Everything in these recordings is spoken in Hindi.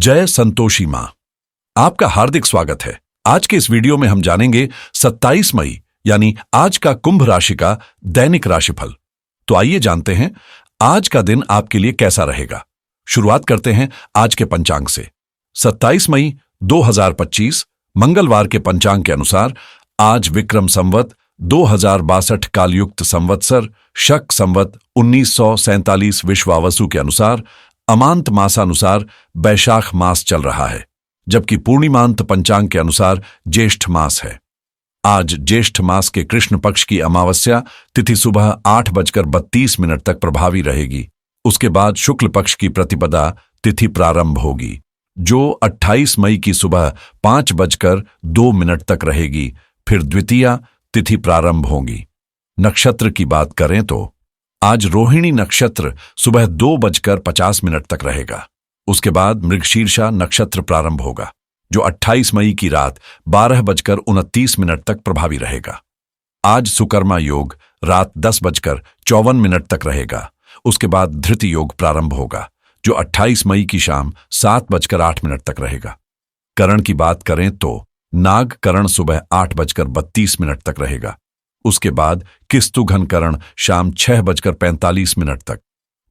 जय संतोषी मां। आपका हार्दिक स्वागत है। आज के इस वीडियो में हम जानेंगे 27 मई यानी आज का कुंभ राशि का दैनिक राशिफल। तो आइए जानते हैं आज का दिन आपके लिए कैसा रहेगा। शुरुआत करते हैं आज के पंचांग से। 27 मई 2025 मंगलवार के पंचांग के अनुसार आज विक्रम संवत 2062 कालयुक्त संवत्सर शक संवत 1947 विश्वावसु के अनुसार अमांत मासानुसार बैशाख मास चल रहा है, जबकि पूर्णिमांत पंचांग के अनुसार ज्येष्ठ मास है। आज ज्येष्ठ मास के कृष्ण पक्ष की अमावस्या तिथि सुबह 8:32 तक प्रभावी रहेगी। उसके बाद शुक्ल पक्ष की प्रतिपदा तिथि प्रारंभ होगी, जो 28 मई की सुबह 5:02 तक रहेगी। फिर द्वितीया तिथि प्रारंभ होगी। नक्षत्र की बात करें तो आज रोहिणी नक्षत्र सुबह 2:50 तक रहेगा। उसके बाद मृगशीर्षा नक्षत्र प्रारंभ होगा, जो 28 मई की रात 12:29 तक प्रभावी रहेगा। आज सुकर्मा योग रात 10:54 तक रहेगा। उसके बाद धृति योग प्रारंभ होगा, जो 28 मई की शाम 7:08 तक रहेगा। करण की बात करें तो नाग करण सुबह 8:32 तक रहेगा। उसके बाद किस्तुघन करण शाम 6:45 तक।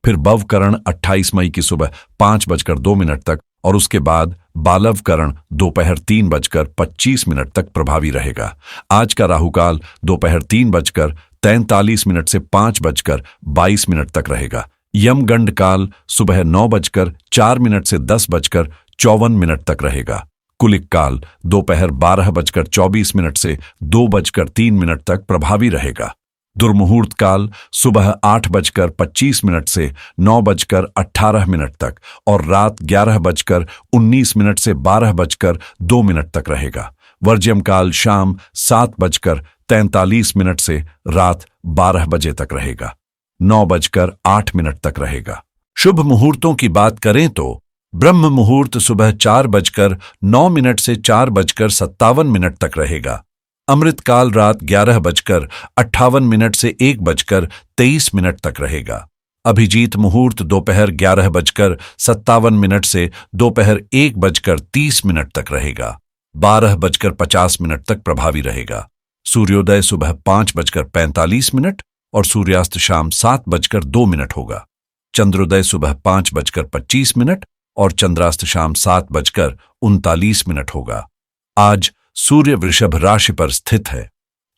फिर बव करण 28 मई की सुबह 5:02 तक और उसके बाद बालव करण दोपहर 3:25 तक प्रभावी रहेगा। आज का राहुकाल दोपहर 3:43 से 5:22 तक रहेगा। यमगंड काल सुबह 9:04 से 10:54 तक रहेगा। कुलिक काल दोपहर 12:24 से 2:03 तक प्रभावी रहेगा। दुर्मुहूर्त काल सुबह 8:25 से 9:18 तक और रात 11:19 से 12:02 तक रहेगा। वर्ज्यम काल शाम 7:43 से रात 12 बजे तक रहेगा। 9:08 तक रहेगा। शुभ मुहूर्तों की बात करें तो ब्रह्म मुहूर्त सुबह 4:09 से 4:57 तक रहेगा। अमृत काल रात 11:58 से 1:23 तक रहेगा। अभिजीत मुहूर्त दोपहर 11:57 से दोपहर 1:30 तक रहेगा। 12:50 तक प्रभावी रहेगा। सूर्योदय सुबह 5:45 और सूर्यास्त शाम 7:02 होगा। चंद्रोदय सुबह 5:25 और चंद्रास्त शाम 7:39 होगा। आज सूर्य वृषभ राशि पर स्थित है।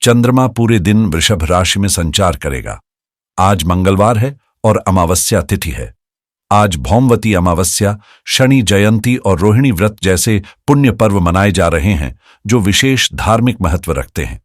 चंद्रमा पूरे दिन वृषभ राशि में संचार करेगा। आज मंगलवार है और अमावस्या तिथि है। आज भौमवती अमावस्या, शनि जयंती और रोहिणी व्रत जैसे पुण्य पर्व मनाए जा रहे हैं, जो विशेष धार्मिक महत्व रखते हैं।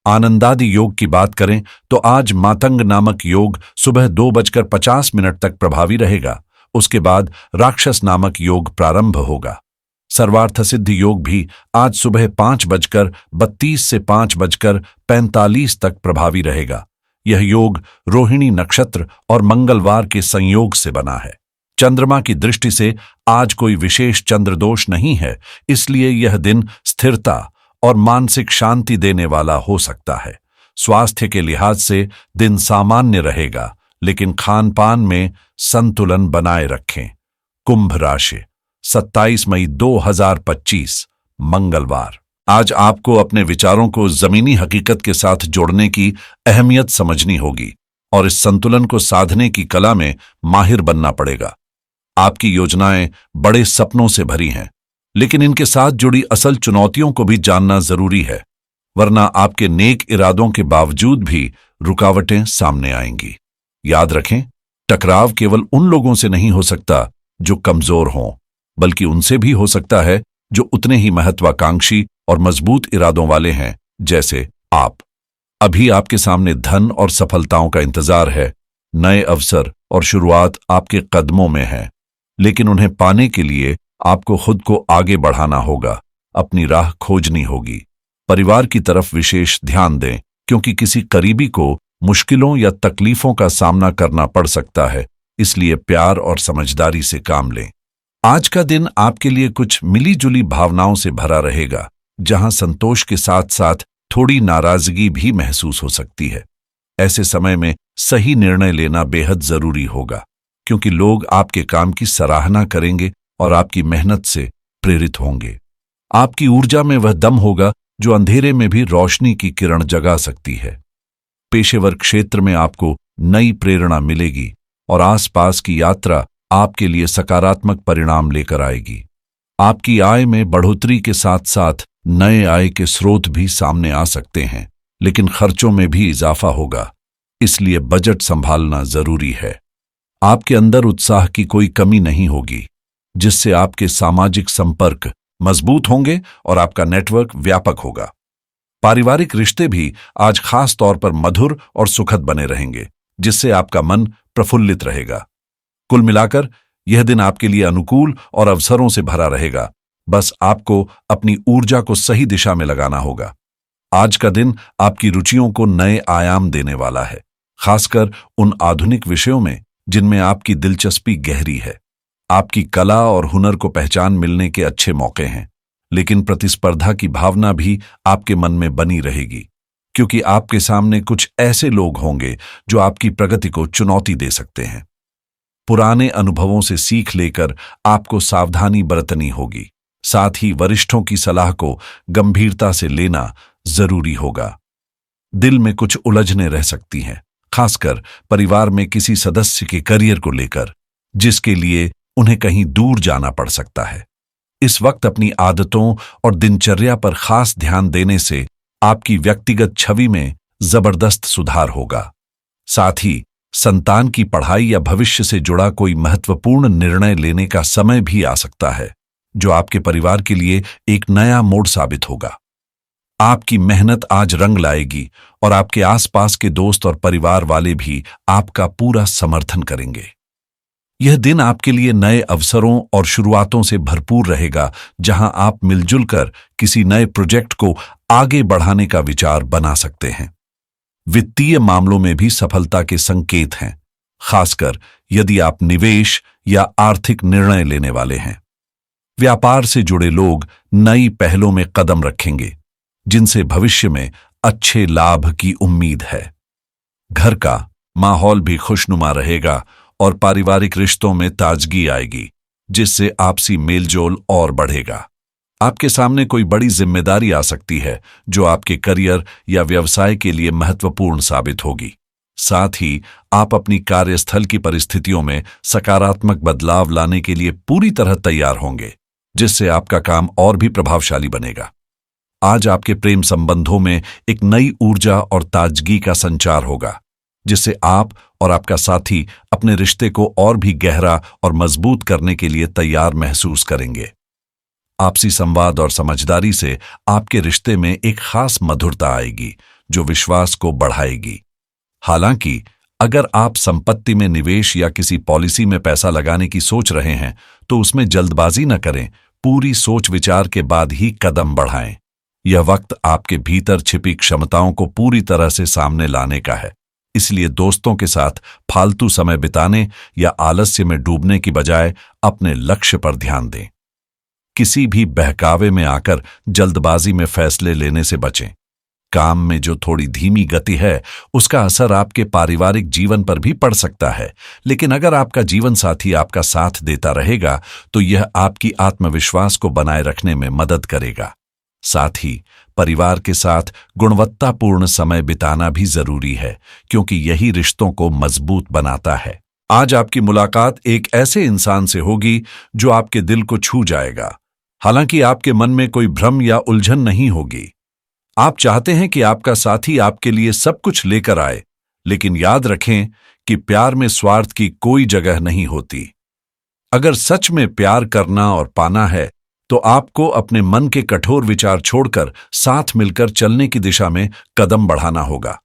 आनंदादि योग की बात करें तो आज मातंग नामक योग सुबह 2:50 तक प्रभावी रहेगा। उसके बाद राक्षस नामक योग प्रारंभ होगा। सर्वार्थ सिद्धि योग भी आज सुबह 5:32 से 5:45 तक प्रभावी रहेगा। यह योग रोहिणी नक्षत्र और मंगलवार के संयोग से बना है। चंद्रमा की दृष्टि से आज कोई विशेष चंद्रदोष नहीं है, इसलिए यह दिन स्थिरता और मानसिक शांति देने वाला हो सकता है। स्वास्थ्य के लिहाज से दिन सामान्य रहेगा, लेकिन खान पान में संतुलन बनाए रखें। कुंभ राशि 27 मई 2025 मंगलवार। आज आपको अपने विचारों को जमीनी हकीकत के साथ जोड़ने की अहमियत समझनी होगी और इस संतुलन को साधने की कला में माहिर बनना पड़ेगा। आपकी योजनाएं बड़े सपनों से भरी हैं, लेकिन इनके साथ जुड़ी असल चुनौतियों को भी जानना जरूरी है, वरना आपके नेक इरादों के बावजूद भी रुकावटें सामने आएंगी। याद रखें, टकराव केवल उन लोगों से नहीं हो सकता जो कमजोर हों, बल्कि उनसे भी हो सकता है जो उतने ही महत्वाकांक्षी और मजबूत इरादों वाले हैं जैसे आप। अभी आपके सामने धन और सफलताओं का इंतजार है। नए अवसर और शुरुआत आपके कदमों में है, लेकिन उन्हें पाने के लिए आपको खुद को आगे बढ़ाना होगा, अपनी राह खोजनी होगी। परिवार की तरफ विशेष ध्यान दें, क्योंकि किसी करीबी को मुश्किलों या तकलीफों का सामना करना पड़ सकता है, इसलिए प्यार और समझदारी से काम लें। आज का दिन आपके लिए कुछ मिली जुली भावनाओं से भरा रहेगा, जहां संतोष के साथ साथ थोड़ी नाराजगी भी महसूस हो सकती है। ऐसे समय में सही निर्णय लेना बेहद जरूरी होगा, क्योंकि लोग आपके काम की सराहना करेंगे और आपकी मेहनत से प्रेरित होंगे। आपकी ऊर्जा में वह दम होगा जो अंधेरे में भी रोशनी की किरण जगा सकती है। पेशेवर क्षेत्र में आपको नई प्रेरणा मिलेगी और आसपास की यात्रा आपके लिए सकारात्मक परिणाम लेकर आएगी। आपकी आय में बढ़ोतरी के साथ साथ नए आय के स्रोत भी सामने आ सकते हैं, लेकिन खर्चों में भी इजाफा होगा, इसलिए बजट संभालना जरूरी है। आपके अंदर उत्साह की कोई कमी नहीं होगी, जिससे आपके सामाजिक संपर्क मजबूत होंगे और आपका नेटवर्क व्यापक होगा। पारिवारिक रिश्ते भी आज खास तौर पर मधुर और सुखद बने रहेंगे, जिससे आपका मन प्रफुल्लित रहेगा। कुल मिलाकर यह दिन आपके लिए अनुकूल और अवसरों से भरा रहेगा। बस आपको अपनी ऊर्जा को सही दिशा में लगाना होगा। आज का दिन आपकी रुचियों को नए आयाम देने वाला है, खासकर उन आधुनिक विषयों में जिनमें आपकी दिलचस्पी गहरी है। आपकी कला और हुनर को पहचान मिलने के अच्छे मौके हैं, लेकिन प्रतिस्पर्धा की भावना भी आपके मन में बनी रहेगी, क्योंकि आपके सामने कुछ ऐसे लोग होंगे जो आपकी प्रगति को चुनौती दे सकते हैं। पुराने अनुभवों से सीख लेकर आपको सावधानी बरतनी होगी। साथ ही वरिष्ठों की सलाह को गंभीरता से लेना जरूरी होगा। दिल में कुछ उलझने रह सकती हैं, खासकर परिवार में किसी सदस्य के करियर को लेकर, जिसके लिए उन्हें कहीं दूर जाना पड़ सकता है। इस वक्त अपनी आदतों और दिनचर्या पर खास ध्यान देने से आपकी व्यक्तिगत छवि में जबरदस्त सुधार होगा। साथ ही संतान की पढ़ाई या भविष्य से जुड़ा कोई महत्वपूर्ण निर्णय लेने का समय भी आ सकता है, जो आपके परिवार के लिए एक नया मोड़ साबित होगा। आपकी मेहनत आज रंग लाएगी और आपके आसपास के दोस्त और परिवार वाले भी आपका पूरा समर्थन करेंगे। यह दिन आपके लिए नए अवसरों और शुरुआतों से भरपूर रहेगा, जहां आप मिलजुल कर किसी नए प्रोजेक्ट को आगे बढ़ाने का विचार बना सकते हैं। वित्तीय मामलों में भी सफलता के संकेत हैं, खासकर यदि आप निवेश या आर्थिक निर्णय लेने वाले हैं। व्यापार से जुड़े लोग नई पहलों में कदम रखेंगे, जिनसे भविष्य में अच्छे लाभ की उम्मीद है। घर का माहौल भी खुशनुमा रहेगा और पारिवारिक रिश्तों में ताजगी आएगी, जिससे आपसी मेलजोल और बढ़ेगा। आपके सामने कोई बड़ी जिम्मेदारी आ सकती है, जो आपके करियर या व्यवसाय के लिए महत्वपूर्ण साबित होगी। साथ ही आप अपनी कार्यस्थल की परिस्थितियों में सकारात्मक बदलाव लाने के लिए पूरी तरह तैयार होंगे, जिससे आपका काम और भी प्रभावशाली बनेगा। आज आपके प्रेम संबंधों में एक नई ऊर्जा और ताजगी का संचार होगा, जिससे आप और आपका साथी अपने रिश्ते को और भी गहरा और मजबूत करने के लिए तैयार महसूस करेंगे। आपसी संवाद और समझदारी से आपके रिश्ते में एक खास मधुरता आएगी, जो विश्वास को बढ़ाएगी। हालांकि अगर आप संपत्ति में निवेश या किसी पॉलिसी में पैसा लगाने की सोच रहे हैं, तो उसमें जल्दबाजी न करें। पूरी सोच विचार के बाद ही कदम बढ़ाएं। यह वक्त आपके भीतर छिपी क्षमताओं को पूरी तरह से सामने लाने का है, इसलिए दोस्तों के साथ फालतू समय बिताने या आलस्य में डूबने की बजाय अपने लक्ष्य पर ध्यान दें। किसी भी बहकावे में आकर जल्दबाजी में फैसले लेने से बचें। काम में जो थोड़ी धीमी गति है, उसका असर आपके पारिवारिक जीवन पर भी पड़ सकता है, लेकिन अगर आपका जीवन साथी आपका साथ देता रहेगा, तो यह आपकी आत्मविश्वास को बनाए रखने में मदद करेगा। साथ ही परिवार के साथ गुणवत्तापूर्ण समय बिताना भी जरूरी है, क्योंकि यही रिश्तों को मजबूत बनाता है। आज आपकी मुलाकात एक ऐसे इंसान से होगी जो आपके दिल को छू जाएगा। हालांकि आपके मन में कोई भ्रम या उलझन नहीं होगी। आप चाहते हैं कि आपका साथी आपके लिए सब कुछ लेकर आए, लेकिन याद रखें कि प्यार में स्वार्थ की कोई जगह नहीं होती। अगर सच में प्यार करना और पाना है, तो आपको अपने मन के कठोर विचार छोड़कर साथ मिलकर चलने की दिशा में कदम बढ़ाना होगा।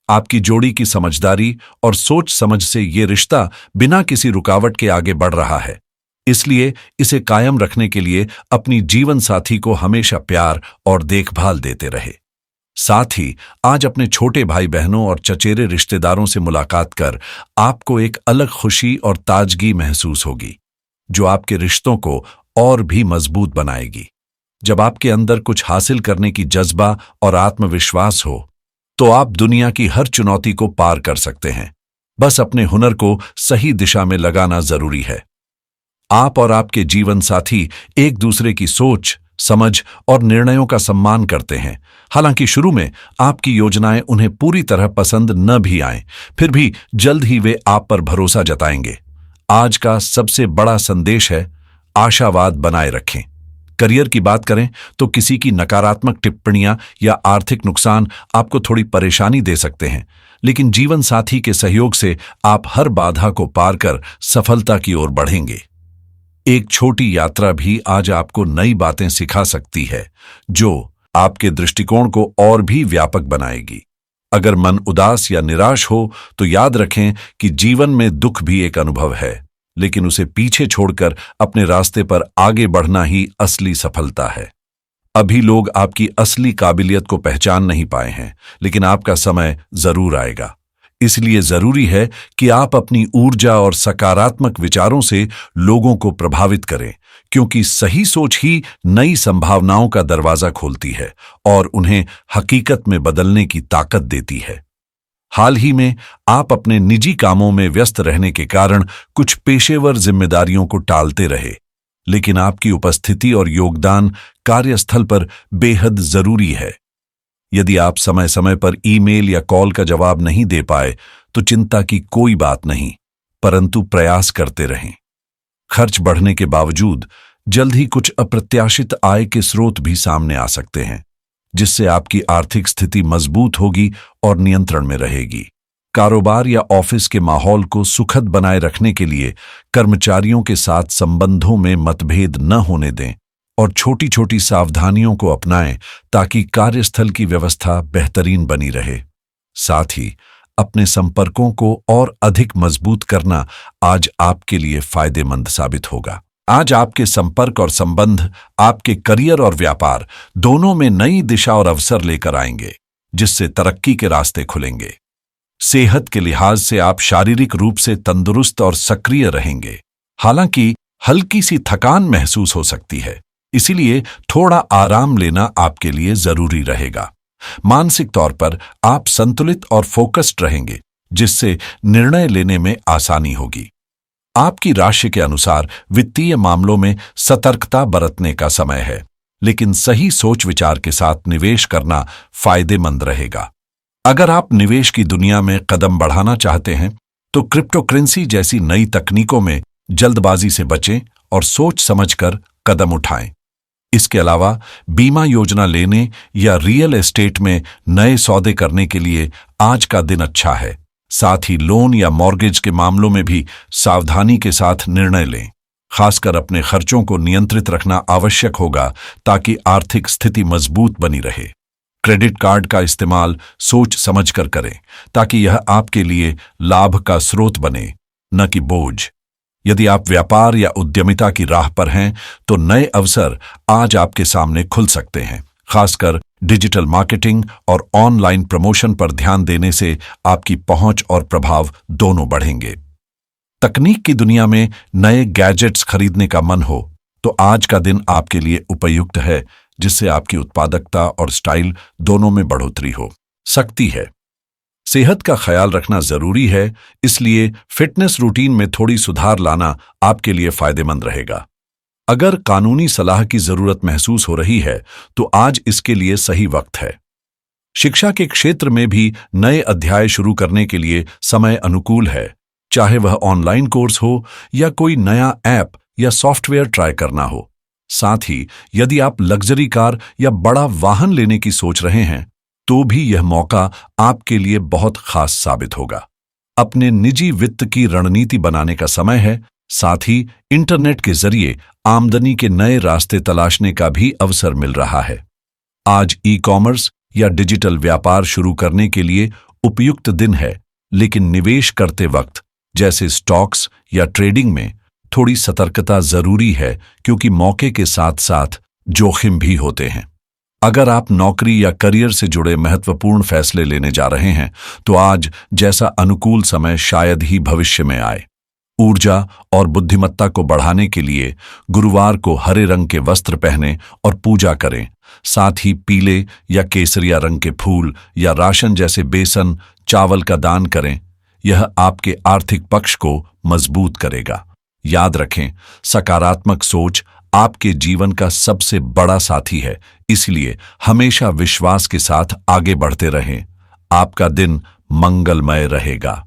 आपकी जोड़ी की समझदारी और सोच समझ से ये रिश्ता बिना किसी रुकावट के आगे बढ़ रहा है, इसलिए इसे कायम रखने के लिए अपनी जीवन साथी को हमेशा प्यार और देखभाल देते रहे। साथ ही आज अपने छोटे भाई बहनों और चचेरे रिश्तेदारों से मुलाकात कर आपको एक अलग खुशी और ताजगी महसूस होगी, जो आपके रिश्तों को और भी मजबूत बनाएगी। जब आपके अंदर कुछ हासिल करने की जज्बा और आत्मविश्वास हो, तो आप दुनिया की हर चुनौती को पार कर सकते हैं। बस अपने हुनर को सही दिशा में लगाना जरूरी है। आप और आपके जीवन साथी एक दूसरे की सोच, समझ और निर्णयों का सम्मान करते हैं। हालांकि शुरू में आपकी योजनाएं उन्हें पूरी तरह पसंद न भी आएं, फिर भी जल्द ही वे आप पर भरोसा जताएंगे। आज का सबसे बड़ा संदेश है, आशावाद बनाए रखें। करियर की बात करें तो किसी की नकारात्मक टिप्पणियां या आर्थिक नुकसान आपको थोड़ी परेशानी दे सकते हैं, लेकिन जीवन साथी के सहयोग से आप हर बाधा को पार कर सफलता की ओर बढ़ेंगे। एक छोटी यात्रा भी आज आपको नई बातें सिखा सकती है, जो आपके दृष्टिकोण को और भी व्यापक बनाएगी। अगर मन उदास या निराश हो तो याद रखें कि जीवन में दुख भी एक अनुभव है, लेकिन उसे पीछे छोड़कर अपने रास्ते पर आगे बढ़ना ही असली सफलता है। अभी लोग आपकी असली काबिलियत को पहचान नहीं पाए हैं, लेकिन आपका समय जरूर आएगा। इसलिए जरूरी है कि आप अपनी ऊर्जा और सकारात्मक विचारों से लोगों को प्रभावित करें, क्योंकि सही सोच ही नई संभावनाओं का दरवाजा खोलती है और उन्हें हकीकत में बदलने की ताकत देती है। हाल ही में आप अपने निजी कामों में व्यस्त रहने के कारण कुछ पेशेवर जिम्मेदारियों को टालते रहे, लेकिन आपकी उपस्थिति और योगदान कार्यस्थल पर बेहद जरूरी है। यदि आप समय समय पर ईमेल या कॉल का जवाब नहीं दे पाए तो चिंता की कोई बात नहीं, परंतु प्रयास करते रहें। खर्च बढ़ने के बावजूद जल्द ही कुछ अप्रत्याशित आय के स्रोत भी सामने आ सकते हैं, जिससे आपकी आर्थिक स्थिति मजबूत होगी और नियंत्रण में रहेगी। कारोबार या ऑफिस के माहौल को सुखद बनाए रखने के लिए कर्मचारियों के साथ संबंधों में मतभेद न होने दें और छोटी छोटी सावधानियों को अपनाएं ताकि कार्यस्थल की व्यवस्था बेहतरीन बनी रहे। साथ ही अपने संपर्कों को और अधिक मजबूत करना आज आपके लिए फायदेमंद साबित होगा। आज आपके संपर्क और संबंध आपके करियर और व्यापार दोनों में नई दिशा और अवसर लेकर आएंगे, जिससे तरक्की के रास्ते खुलेंगे। सेहत के लिहाज से आप शारीरिक रूप से तंदुरुस्त और सक्रिय रहेंगे, हालांकि हल्की सी थकान महसूस हो सकती है, इसीलिए थोड़ा आराम लेना आपके लिए जरूरी रहेगा। मानसिक तौर पर आप संतुलित और फोकस्ड रहेंगे, जिससे निर्णय लेने में आसानी होगी। आपकी राशि के अनुसार वित्तीय मामलों में सतर्कता बरतने का समय है, लेकिन सही सोच विचार के साथ निवेश करना फायदेमंद रहेगा। अगर आप निवेश की दुनिया में कदम बढ़ाना चाहते हैं तो क्रिप्टोकरेंसी जैसी नई तकनीकों में जल्दबाजी से बचें और सोच समझकर कदम उठाएं। इसके अलावा बीमा योजना लेने या रियल एस्टेट में नए सौदे करने के लिए आज का दिन अच्छा है। साथ ही लोन या मॉर्गेज के मामलों में भी सावधानी के साथ निर्णय लें। खासकर अपने खर्चों को नियंत्रित रखना आवश्यक होगा ताकि आर्थिक स्थिति मजबूत बनी रहे। क्रेडिट कार्ड का इस्तेमाल सोच समझकर करें ताकि यह आपके लिए लाभ का स्रोत बने, न कि बोझ। यदि आप व्यापार या उद्यमिता की राह पर हैं तो नए अवसर आज आपके सामने खुल सकते हैं। खासकर डिजिटल मार्केटिंग और ऑनलाइन प्रमोशन पर ध्यान देने से आपकी पहुंच और प्रभाव दोनों बढ़ेंगे। तकनीक की दुनिया में नए गैजेट्स खरीदने का मन हो तो आज का दिन आपके लिए उपयुक्त है, जिससे आपकी उत्पादकता और स्टाइल दोनों में बढ़ोतरी हो सकती है। सेहत का ख्याल रखना जरूरी है, इसलिए फिटनेस रूटीन में थोड़ी सुधार लाना आपके लिए फायदेमंद रहेगा। अगर कानूनी सलाह की जरूरत महसूस हो रही है तो आज इसके लिए सही वक्त है। शिक्षा के क्षेत्र में भी नए अध्याय शुरू करने के लिए समय अनुकूल है, चाहे वह ऑनलाइन कोर्स हो या कोई नया ऐप या सॉफ्टवेयर ट्राई करना हो। साथ ही यदि आप लग्जरी कार या बड़ा वाहन लेने की सोच रहे हैं तो भी यह मौका आपके लिए बहुत खास साबित होगा। अपने निजी वित्त की रणनीति बनाने का समय है। साथ ही इंटरनेट के जरिए आमदनी के नए रास्ते तलाशने का भी अवसर मिल रहा है। आज ई-कॉमर्स या डिजिटल व्यापार शुरू करने के लिए उपयुक्त दिन है, लेकिन निवेश करते वक्त जैसे स्टॉक्स या ट्रेडिंग में थोड़ी सतर्कता जरूरी है, क्योंकि मौके के साथ साथ जोखिम भी होते हैं। अगर आप नौकरी या करियर से जुड़े महत्वपूर्ण फैसले लेने जा रहे हैं तो आज जैसा अनुकूल समय शायद ही भविष्य में आए। ऊर्जा और बुद्धिमत्ता को बढ़ाने के लिए गुरुवार को हरे रंग के वस्त्र पहनें और पूजा करें। साथ ही पीले या केसरिया रंग के फूल या राशन जैसे बेसन, चावल का दान करें। यह आपके आर्थिक पक्ष को मजबूत करेगा। याद रखें, सकारात्मक सोच आपके जीवन का सबसे बड़ा साथी है, इसलिए हमेशा विश्वास के साथ आगे बढ़ते रहें। आपका दिन मंगलमय रहेगा।